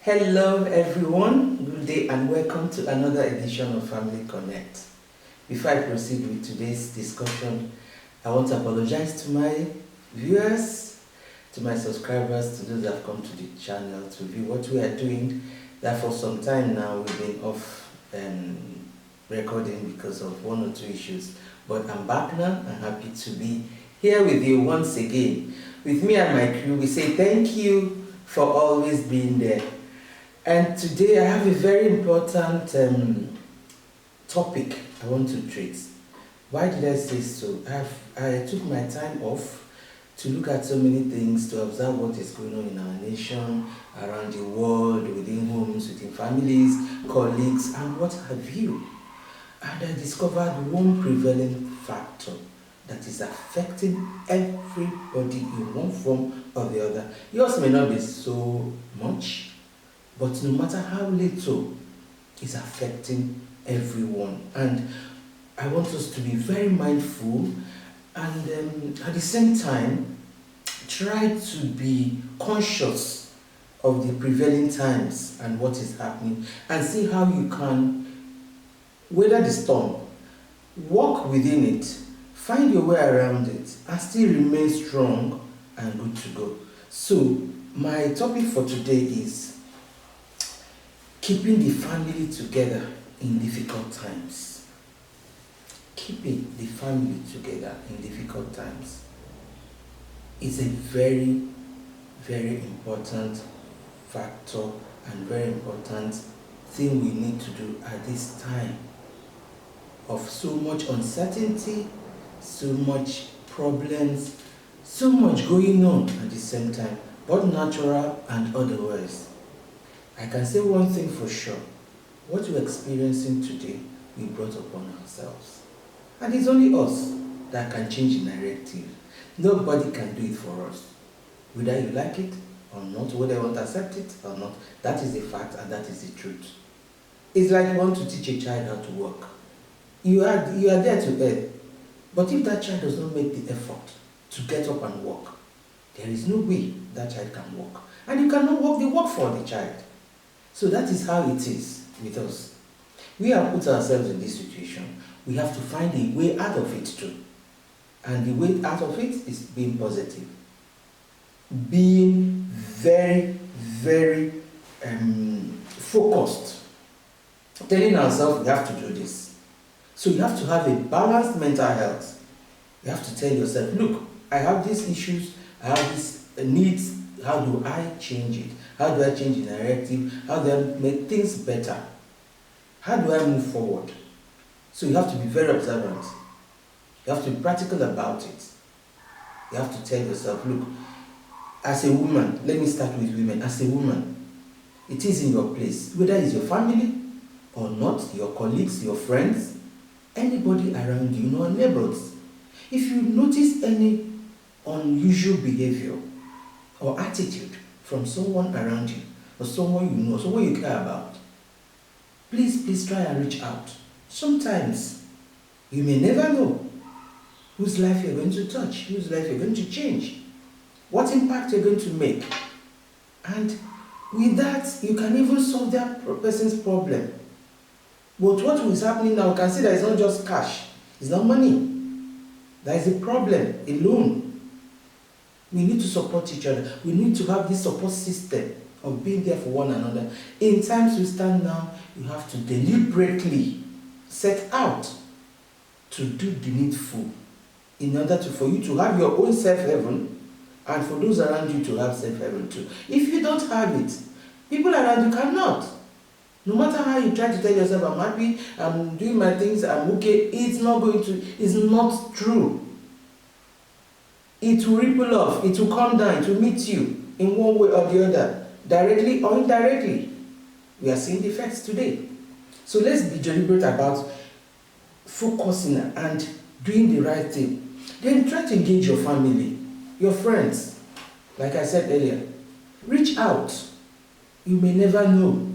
Hello everyone, good day and welcome to another edition of Family Connect. Before I proceed with today's discussion, I want to apologize to my viewers, to my subscribers, to those that have come to the channel to view what we are doing. That for some time now we've been off recording because of one or two issues. But I'm back now. I'm happy to be here with you once again. With me and my crew, we say thank you for always being there. And today I have a very important topic I want to treat. Why did I say so? I took my time off to look at so many things, to observe what is going on in our nation, around the world, within homes, within families, colleagues, and what have you. And I discovered one prevalent factor that is affecting everybody in one form or the other. Yours may not be so much, but no matter how little, it's affecting everyone. And I want us to be very mindful and at the same time, try to be conscious of the prevailing times and what is happening and see how you can weather the storm, walk within it, find your way around it, and still remain strong and good to go. So, my topic for today is keeping the family together in difficult times. Keeping the family together in difficult times is a very, very important factor and very important thing we need to do at this time of so much uncertainty, so much problems, so much going on at the same time, both natural and otherwise. I can say one thing for sure. What we're experiencing today, we brought upon ourselves. And it's only us that can change the narrative. Nobody can do it for us. Whether you like it or not, whether you want to accept it or not, that is the fact and that is the truth. It's like you want to teach a child how to walk. You are there to help. But if that child does not make the effort to get up and walk, there is no way that child can walk. And you cannot walk the walk for the child. So that is how it is with us. We have put ourselves in this situation. We have to find a way out of it too. And the way out of it is being positive. Being very, very focused. Telling ourselves we have to do this. So you have to have a balanced mental health. You have to tell yourself, look, I have these issues, I have these needs, how do I change it? How do I change the narrative? How do I make things better? How do I move forward? So you have to be very observant. You have to be practical about it. You have to tell yourself, look, as a woman, let me start with women. As a woman, it is in your place, whether it's your family or not, your colleagues, your friends, anybody around you, your neighbors. If you notice any unusual behavior or attitude from someone around you, or someone you know, someone you care about, please try and reach out. Sometimes you may never know whose life you're going to touch, whose life you're going to change, what impact you're going to make. And with that, you can even solve that person's problem. But what is happening now, you can see that it's not just cash, it's not money. There is a problem alone. We need to support each other. We need to have this support system of being there for one another. In times we stand now, you have to deliberately set out to do the needful in order for you to have your own safe heaven and for those around you to have safe heaven too. If you don't have it, people around you cannot. No matter how you try to tell yourself, I'm happy, I'm doing my things, I'm okay, it's not true. It will ripple off, it will come down, it will meet you in one way or the other, directly or indirectly. We are seeing the effects today. So let's be deliberate about focusing and doing the right thing. Then try to engage your family, your friends. Like I said earlier, reach out. You may never know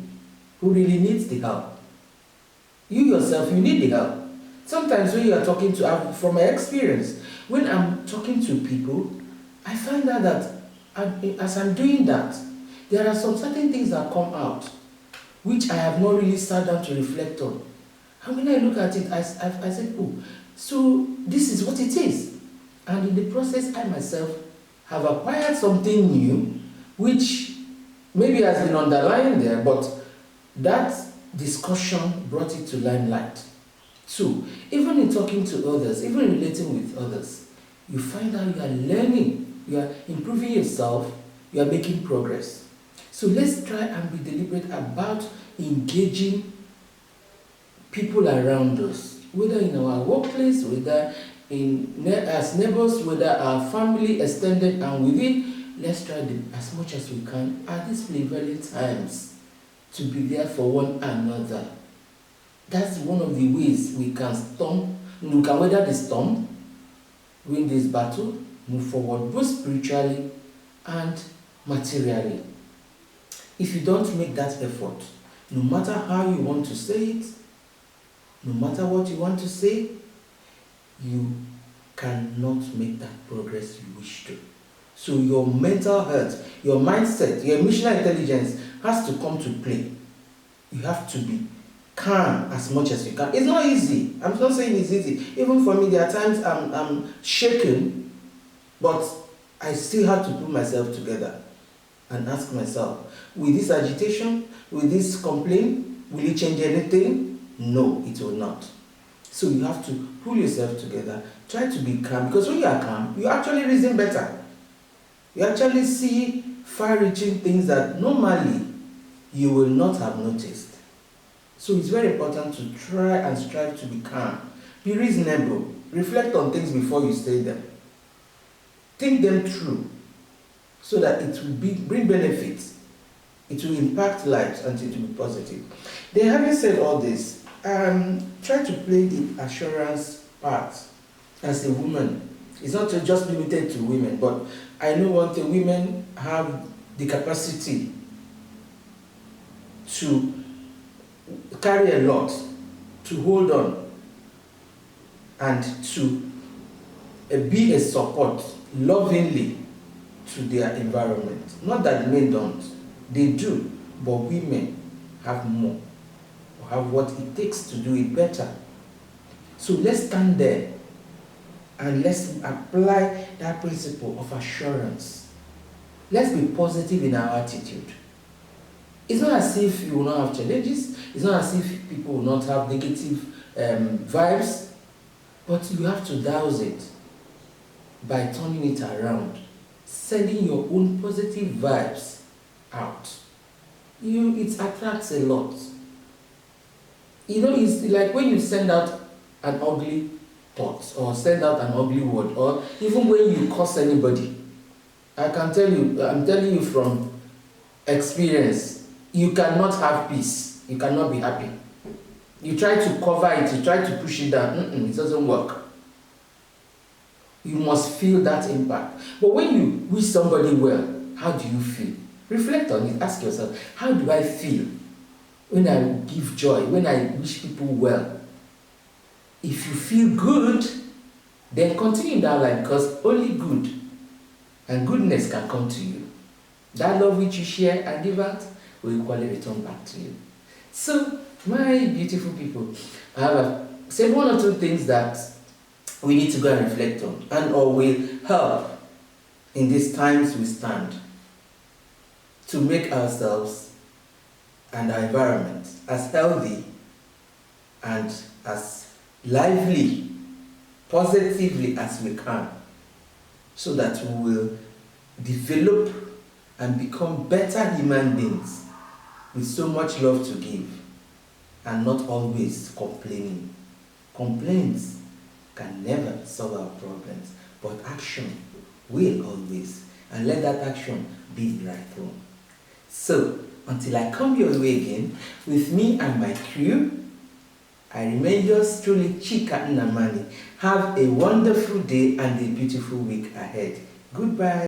who really needs the help. You yourself, you need the help. Sometimes when you are talking to, from my experience, when I'm talking to people, I find out that as I'm doing that, there are some certain things that come out which I have not really sat down to reflect on. And when I look at it, I said, oh, so this is what it is. And in the process, I myself have acquired something new, which maybe has been underlying there, but that discussion brought it to limelight. So, even in talking to others, even relating with others, you find out you are learning, you are improving yourself, you are making progress. So let's try and be deliberate about engaging people around us, whether in our workplace, whether as neighbors, whether our family, extended and within. Let's try as much as we can at these prevalent times to be there for one another. That's one of the ways we can weather the storm, win this battle, move forward, both spiritually and materially. If you don't make that effort, no matter how you want to say it, no matter what you want to say, you cannot make that progress you wish to. So your mental health, your mindset, your emotional intelligence has to come to play. You have to be calm as much as you can. It's not easy. I'm not saying it's easy. Even for me, there are times I'm shaken, but I still have to put myself together and ask myself, with this agitation, with this complaint, will it change anything? No, it will not. So you have to pull yourself together, try to be calm, because when you are calm, you actually reason better. You actually see far-reaching things that normally you will not have noticed. So it's very important to try and strive to be calm. Be reasonable. Reflect on things before you say them. Think them through so that it will bring benefits. It will impact lives and it will be positive. Then, having said all this, try to play the assurance part as a woman. It's not just limited to women, but I know one thing: women have the capacity to carry a lot, to hold on, and to be a support lovingly to their environment. Not that men don't, they do, but women have more, or have what it takes to do it better. So let's stand there and let's apply that principle of assurance. Let's be positive in our attitude. It's not as if you will not have challenges. It's not as if people will not have negative vibes, but you have to douse it by turning it around, sending your own positive vibes out. It attracts a lot. It's like when you send out an ugly thought or send out an ugly word, or even when you curse anybody. I'm telling you from experience, you cannot have peace. You cannot be happy. You try to cover it, you try to push it down. It doesn't work. You must feel that impact. But when you wish somebody well, how do you feel? Reflect on it. Ask yourself, how do I feel when I give joy, when I wish people well? If you feel good, then continue that life, because only good and goodness can come to you. That love which you share and give out will equally return back to you. So, my beautiful people, I have said one or two things that we need to go and reflect on, or will help in these times we stand to make ourselves and our environment as healthy and as lively, positively as we can, so that we will develop and become better human beings with so much love to give and not always complaining. Complaints can never solve our problems, but action will always, and let that action be the right one. So, until I come your way again, with me and my crew, I remain yours truly, Chika Nnamani. Have a wonderful day and a beautiful week ahead. Goodbye.